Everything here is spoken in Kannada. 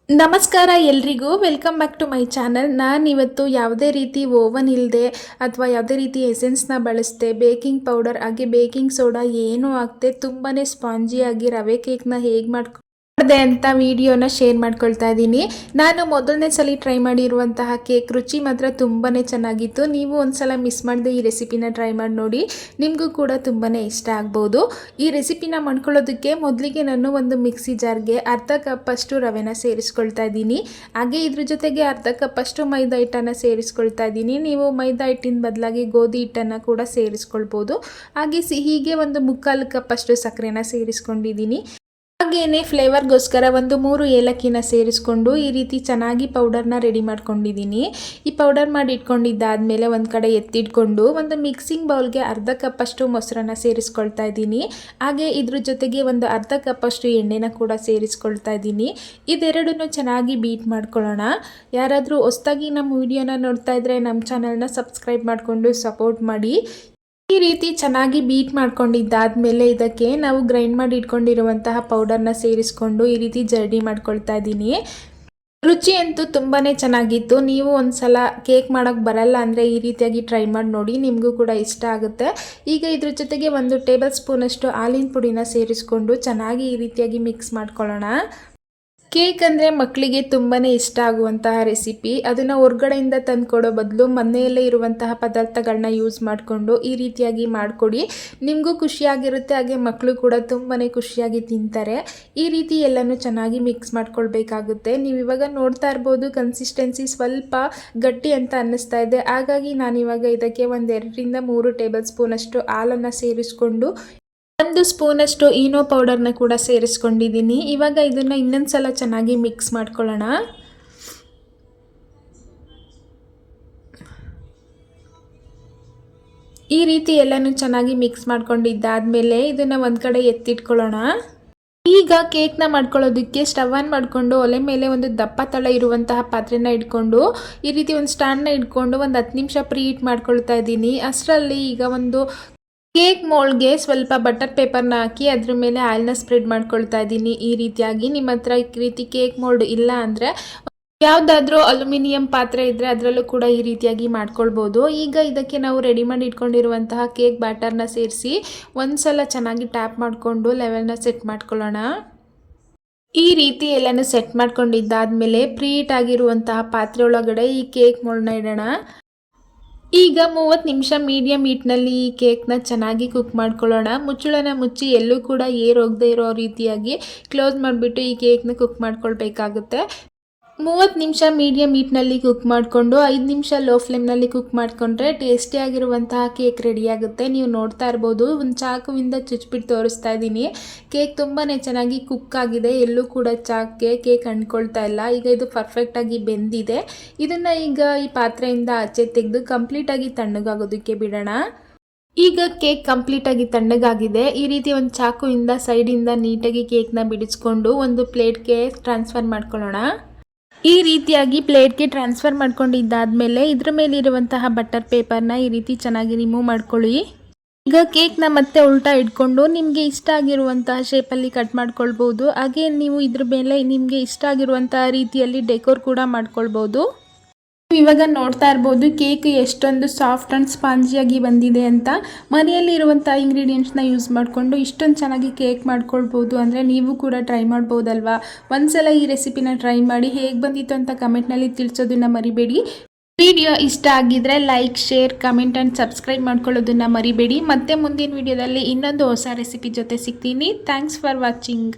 ನಮಸ್ಕಾರ ಎಲ್ರಿಗೂ welcome back to my channel. ನಾನಿವತ್ತು ಯಾವುದೇ ರೀತಿ ಓವನ್ ಇಲ್ಲದೆ ಅಥವಾ ಯಾವುದೇ ರೀತಿ ಎಸೆನ್ಸ್ನ ಬಳಸದೆ ಬೇಕಿಂಗ್ ಪೌಡರ್ ಹಾಗೆ ಬೇಕಿಂಗ್ ಸೋಡಾ ಏನೂ ಹಾಕದೆ ತುಂಬಾ ಸ್ಪಾಂಜಿಯಾಗಿ ರವೆ ಕೇಕ್ನ ಹೇಗೆ ಮಾಡಿದೆ ಅಂತ ವಿಡಿಯೋನ ಶೇರ್ ಮಾಡ್ಕೊಳ್ತಾ ಇದ್ದೀನಿ. ನಾನು ಮೊದಲನೇ ಸಲ ಟ್ರೈ ಮಾಡಿರುವಂತಹ ಕೇಕ್ ರುಚಿ ಮಾತ್ರ ತುಂಬಾ ಚೆನ್ನಾಗಿತ್ತು. ನೀವು ಒಂದ್ಸಲ ಮಿಸ್ ಮಾಡದೆ ಈ ರೆಸಿಪಿನ ಟ್ರೈ ಮಾಡಿ ನೋಡಿ, ನಿಮಗೂ ಕೂಡ ತುಂಬಾ ಇಷ್ಟ ಆಗ್ಬೋದು. ಈ ರೆಸಿಪಿನ ಮಾಡ್ಕೊಳ್ಳೋದಕ್ಕೆ ಮೊದಲಿಗೆ ನಾನು ಒಂದು ಮಿಕ್ಸಿ ಜಾರ್ಗೆ ಅರ್ಧ ಕಪ್ಪಷ್ಟು ರವೆನ ಸೇರಿಸ್ಕೊಳ್ತಾ ಇದ್ದೀನಿ. ಹಾಗೆ ಇದ್ರ ಜೊತೆಗೆ ಅರ್ಧ ಕಪ್ಪಷ್ಟು ಮೈದಾ ಹಿಟ್ಟನ್ನು ಸೇರಿಸ್ಕೊಳ್ತಾ ಇದ್ದೀನಿ. ನೀವು ಮೈದಾ ಹಿಟ್ಟಿನ ಬದಲಾಗಿ ಗೋಧಿ ಹಿಟ್ಟನ್ನು ಕೂಡ ಸೇರಿಸ್ಕೊಳ್ಬೋದು. ಹಾಗೆ ಸಿಹಿಗೆ ಒಂದು 3/4 ಕಪ್ಪಷ್ಟು ಸಕ್ಕರೆನ ಸೇರಿಸ್ಕೊಂಡಿದ್ದೀನಿ. ಹಾಗೆಯೇ ಫ್ಲೇವರ್ಗೋಸ್ಕರ ಒಂದು 3 ಏಲಕ್ಕಿನ ಸೇರಿಸ್ಕೊಂಡು ಈ ರೀತಿ ಚೆನ್ನಾಗಿ ಪೌಡರ್ನ ರೆಡಿ ಮಾಡ್ಕೊಂಡಿದ್ದೀನಿ. ಈ ಪೌಡರ್ ಮಾಡಿ ಇಟ್ಕೊಂಡಿದ್ದಾದಮೇಲೆ ಒಂದು ಕಡೆ ಎತ್ತಿಟ್ಕೊಂಡು ಒಂದು ಮಿಕ್ಸಿಂಗ್ ಬೌಲ್ಗೆ ಅರ್ಧ ಕಪ್ಪಷ್ಟು ಮೊಸರನ್ನ ಸೇರಿಸ್ಕೊಳ್ತಾ ಇದ್ದೀನಿ. ಹಾಗೆ ಇದ್ರ ಜೊತೆಗೆ ಒಂದು ಅರ್ಧ ಕಪ್ಪಷ್ಟು ಎಣ್ಣೆನ ಕೂಡ ಸೇರಿಸ್ಕೊಳ್ತಾ ಇದ್ದೀನಿ. ಇದೆರಡನ್ನು ಚೆನ್ನಾಗಿ ಬೀಟ್ ಮಾಡ್ಕೊಳ್ಳೋಣ. ಯಾರಾದರೂ ಹೊಸದಾಗಿ ನಮ್ಮ ವಿಡಿಯೋನ ನೋಡ್ತಾ ಇದ್ದರೆ ನಮ್ಮ ಚಾನಲ್ನ ಸಬ್ಸ್ಕ್ರೈಬ್ ಮಾಡಿಕೊಂಡು ಸಪೋರ್ಟ್ ಮಾಡಿ. ಈ ರೀತಿ ಚೆನ್ನಾಗಿ ಬೀಟ್ ಮಾಡ್ಕೊಂಡಿದ್ದಾದಮೇಲೆ ಇದಕ್ಕೆ ನಾವು ಗ್ರೈಂಡ್ ಮಾಡಿ ಇಟ್ಕೊಂಡಿರುವಂತಹ ಪೌಡರ್ನ ಸೇರಿಸ್ಕೊಂಡು ಈ ರೀತಿ ಜರ್ಡಿ ಮಾಡ್ಕೊಳ್ತಾ ಇದ್ದೀನಿ. ರುಚಿ ಅಂತೂ ತುಂಬಾ ಚೆನ್ನಾಗಿತ್ತು. ನೀವು ಒಂದ್ಸಲ ಕೇಕ್ ಮಾಡೋಕ್ಕೆ ಬರಲ್ಲ ಅಂದರೆ ಈ ರೀತಿಯಾಗಿ ಟ್ರೈ ಮಾಡಿ ನೋಡಿ, ನಿಮಗೂ ಕೂಡ ಇಷ್ಟ ಆಗುತ್ತೆ. ಈಗ ಇದ್ರ ಜೊತೆಗೆ 1 ಟೇಬಲ್ ಸ್ಪೂನಷ್ಟು ಹಾಲಿನ ಪುಡಿನ ಸೇರಿಸ್ಕೊಂಡು ಚೆನ್ನಾಗಿ ಈ ರೀತಿಯಾಗಿ ಮಿಕ್ಸ್ ಮಾಡ್ಕೊಳ್ಳೋಣ. ಕೇಕ್ ಅಂದರೆ ಮಕ್ಕಳಿಗೆ ತುಂಬಾ ಇಷ್ಟ ಆಗುವಂತಹ ರೆಸಿಪಿ. ಅದನ್ನು ಹೊರ್ಗಡೆಯಿಂದ ತಂದುಕೊಡೋ ಬದಲು ಮನೆಯಲ್ಲೇ ಇರುವಂತಹ ಪದಾರ್ಥಗಳನ್ನ ಯೂಸ್ ಮಾಡಿಕೊಂಡು ಈ ರೀತಿಯಾಗಿ ಮಾಡಿಕೊಡಿ. ನಿಮಗೂ ಖುಷಿಯಾಗಿರುತ್ತೆ, ಹಾಗೆ ಮಕ್ಕಳು ಕೂಡ ತುಂಬಾ ಖುಷಿಯಾಗಿ ತಿಂತಾರೆ. ಈ ರೀತಿ ಎಲ್ಲನೂ ಚೆನ್ನಾಗಿ ಮಿಕ್ಸ್ ಮಾಡ್ಕೊಳ್ಬೇಕಾಗುತ್ತೆ. ನೀವು ಇವಾಗ ನೋಡ್ತಾ ಇರ್ಬೋದು ಕನ್ಸಿಸ್ಟೆನ್ಸಿ ಸ್ವಲ್ಪ ಗಟ್ಟಿ ಅಂತ ಅನ್ನಿಸ್ತಾ ಇದೆ. ಹಾಗಾಗಿ ನಾನಿವಾಗ ಇದಕ್ಕೆ 1 2 3 ಟೇಬಲ್ ಸ್ಪೂನಷ್ಟು ಹಾಲನ್ನು ಸೇರಿಸ್ಕೊಂಡು 1 ಸ್ಪೂನಷ್ಟು ಈನೋ ಪೌಡರ್ನ ಕೂಡ ಸೇರಿಸ್ಕೊಂಡಿದ್ದೀನಿ. ಇವಾಗ ಇದನ್ನು ಇನ್ನೊಂದು ಸಲ ಚೆನ್ನಾಗಿ ಮಿಕ್ಸ್ ಮಾಡ್ಕೊಳ್ಳೋಣ. ಈ ರೀತಿ ಎಲ್ಲನೂ ಚೆನ್ನಾಗಿ ಮಿಕ್ಸ್ ಮಾಡ್ಕೊಂಡಿದ್ದಾದಮೇಲೆ ಇದನ್ನು ಒಂದು ಕಡೆ ಎತ್ತಿಟ್ಕೊಳ್ಳೋಣ. ಈಗ ಕೇಕ್ನ ಮಾಡ್ಕೊಳ್ಳೋದಕ್ಕೆ ಸ್ಟವ್ ಆನ್ ಮಾಡಿಕೊಂಡು ಒಲೆ ಮೇಲೆ ಒಂದು ದಪ್ಪ ತಳ ಇರುವಂತಹ ಪಾತ್ರೆನ ಇಟ್ಕೊಂಡು ಈ ರೀತಿ ಒಂದು ಸ್ಟ್ಯಾಂಡ್ನ ಇಟ್ಕೊಂಡು ಒಂದು 10 ನಿಮಿಷ ಪ್ರೀ ಹೀಟ್ ಮಾಡ್ಕೊಳ್ತಾ ಇದ್ದೀನಿ. ಅಷ್ಟರಲ್ಲಿ ಈಗ ಒಂದು ಕೇಕ್ ಮೋಲ್ಡ್ಗೆ ಸ್ವಲ್ಪ ಬಟರ್ ಪೇಪರ್ನ ಹಾಕಿ ಅದ್ರ ಮೇಲೆ ಆಯಿಲ್ನ ಸ್ಪ್ರೆಡ್ ಮಾಡ್ಕೊಳ್ತಾ ಇದ್ದೀನಿ. ಈ ರೀತಿಯಾಗಿ ನಿಮ್ಮ ಹತ್ರ ಈ ರೀತಿ ಕೇಕ್ ಮೋಲ್ಡ್ ಇಲ್ಲ ಅಂದರೆ ಯಾವುದಾದ್ರೂ ಅಲ್ಯೂಮಿನಿಯಂ ಪಾತ್ರೆ ಇದ್ದರೆ ಅದರಲ್ಲೂ ಕೂಡ ಈ ರೀತಿಯಾಗಿ ಮಾಡ್ಕೊಳ್ಬೋದು. ಈಗ ಇದಕ್ಕೆ ನಾವು ರೆಡಿ ಮಾಡಿ ಇಟ್ಕೊಂಡಿರುವಂತಹ ಕೇಕ್ ಬ್ಯಾಟರ್ನ ಸೇರಿಸಿ ಒಂದು ಸಲ ಚೆನ್ನಾಗಿ ಟ್ಯಾಪ್ ಮಾಡಿಕೊಂಡು ಲೆವೆಲ್ನ ಸೆಟ್ ಮಾಡ್ಕೊಳ್ಳೋಣ. ಈ ರೀತಿ ಎಲ್ಲನೂ ಸೆಟ್ ಮಾಡ್ಕೊಂಡಿದ್ದಾದಮೇಲೆ ಪ್ರೀ ಹೀಟ್ ಆಗಿರುವಂತಹ ಪಾತ್ರೆ ಒಳಗಡೆ ಈ ಕೇಕ್ ಮೋಲ್ಡ್ನ ಇಡೋಣ. ಈಗ 30 ನಿಮಿಷ ಮೀಡಿಯಮ್ ಹೀಟ್ನಲ್ಲಿ ಈ ಕೇಕ್ನ ಚೆನ್ನಾಗಿ ಕುಕ್ ಮಾಡ್ಕೊಳ್ಳೋಣ. ಮುಚ್ಚಳನ ಮುಚ್ಚಿ ಎಲ್ಲೂ ಕೂಡ ಏರ್ ಹೋಗದೆ ಇರೋ ರೀತಿಯಾಗಿ ಕ್ಲೋಸ್ ಮಾಡಿಬಿಟ್ಟು ಈ ಕೇಕ್ನ ಕುಕ್ ಮಾಡ್ಕೊಳ್ಬೇಕಾಗುತ್ತೆ. 30 ನಿಮಿಷ ಮೀಡಿಯಮ್ ಹೀಟ್ನಲ್ಲಿ ಕುಕ್ ಮಾಡಿಕೊಂಡು 5 ನಿಮಿಷ ಲೋ ಫ್ಲೇಮ್ನಲ್ಲಿ ಕುಕ್ ಮಾಡಿಕೊಂಡ್ರೆ ಟೇಸ್ಟಿಯಾಗಿರುವಂತಹ ಕೇಕ್ ರೆಡಿಯಾಗುತ್ತೆ. ನೀವು ನೋಡ್ತಾ ಇರ್ಬೋದು ಒಂದು ಚಾಕುವಿಂದ ಚುಚ್ಚಿಬಿಟ್ಟು ತೋರಿಸ್ತಾ ಇದ್ದೀನಿ. ಕೇಕ್ ತುಂಬಾ ಚೆನ್ನಾಗಿ ಕುಕ್ ಆಗಿದೆ, ಎಲ್ಲೂ ಕೂಡ ಚಾಕ್ಗೆ ಕೇಕ್ ಅಂಟ್ಕೊಳ್ತಾ ಇಲ್ಲ. ಈಗ ಇದು ಪರ್ಫೆಕ್ಟಾಗಿ ಬೆಂದಿದೆ. ಇದನ್ನು ಈಗ ಈ ಪಾತ್ರೆಯಿಂದ ಆಚೆ ತೆಗೆದು ಕಂಪ್ಲೀಟಾಗಿ ತಣ್ಣಗಾಗೋದಕ್ಕೆ ಬಿಡೋಣ. ಈಗ ಕೇಕ್ ಕಂಪ್ಲೀಟಾಗಿ ತಣ್ಣಗಾಗಿದೆ. ಈ ರೀತಿ ಒಂದು ಚಾಕುವಿಂದ ಸೈಡಿಂದ ನೀಟಾಗಿ ಕೇಕ್ನ ಬಿಡಿಸ್ಕೊಂಡು ಒಂದು ಪ್ಲೇಟ್ಗೆ ಟ್ರಾನ್ಸ್ಫರ್ ಮಾಡ್ಕೊಳ್ಳೋಣ. ಈ ರೀತಿಯಾಗಿ ಪ್ಲೇಟ್ಗೆ ಟ್ರಾನ್ಸ್ಫರ್ ಮಾಡ್ಕೊಂಡಿದ್ದಾದಮೇಲೆ ಇದ್ರ ಮೇಲಿರುವಂತಹ ಬಟರ್ ಪೇಪರ್ನ ಈ ರೀತಿ ಚೆನ್ನಾಗಿ ರಿಮೂವ್ ಮಾಡ್ಕೊಳ್ಳಿ. ಈಗ ಕೇಕ್ನ ಮತ್ತೆ ಉಲ್ಟಾ ಇಟ್ಕೊಂಡು ನಿಮಗೆ ಇಷ್ಟ ಆಗಿರುವಂತಹ ಶೇಪಲ್ಲಿ ಕಟ್ ಮಾಡ್ಕೊಳ್ಬೋದು. ಹಾಗೆ ನೀವು ಇದ್ರ ಮೇಲೆ ನಿಮಗೆ ಇಷ್ಟ ಆಗಿರುವಂತಹ ರೀತಿಯಲ್ಲಿ ಡೆಕೋರ್ ಕೂಡ ಮಾಡ್ಕೊಳ್ಬೋದು. ಇವಾಗ ನೋಡ್ತಾ ಇರ್ಬೋದು ಕೇಕ್ ಎಷ್ಟೊಂದು ಸಾಫ್ಟ್ ಆ್ಯಂಡ್ ಸ್ಪಾಂಜಿಯಾಗಿ ಬಂದಿದೆ ಅಂತ. ಮನೆಯಲ್ಲಿ ಇರುವಂಥ ಇಂಗ್ರೀಡಿಯೆಂಟ್ಸ್ನ ಯೂಸ್ ಮಾಡಿಕೊಂಡು ಇಷ್ಟೊಂದು ಚೆನ್ನಾಗಿ ಕೇಕ್ ಮಾಡ್ಕೊಳ್ಬೋದು ಅಂದರೆ ನೀವು ಕೂಡ ಟ್ರೈ ಮಾಡ್ಬೋದಲ್ವಾ. ಒಂದ್ಸಲ ಈ ರೆಸಿಪಿನ ಟ್ರೈ ಮಾಡಿ ಹೇಗೆ ಬಂದಿತ್ತು ಅಂತ ಕಮೆಂಟ್ನಲ್ಲಿ ತಿಳಿಸೋದನ್ನು ಮರಿಬೇಡಿ. ವಿಡಿಯೋ ಇಷ್ಟ ಆಗಿದ್ರೆ like, share, comment and subscribe ಮಾಡ್ಕೊಳ್ಳೋದನ್ನು ಮರಿಬೇಡಿ. ಮತ್ತೆ ಮುಂದಿನ ವಿಡಿಯೋದಲ್ಲಿ ಇನ್ನೊಂದು ಹೊಸ ರೆಸಿಪಿ ಜೊತೆ ಸಿಗ್ತೀನಿ. Thanks for watching.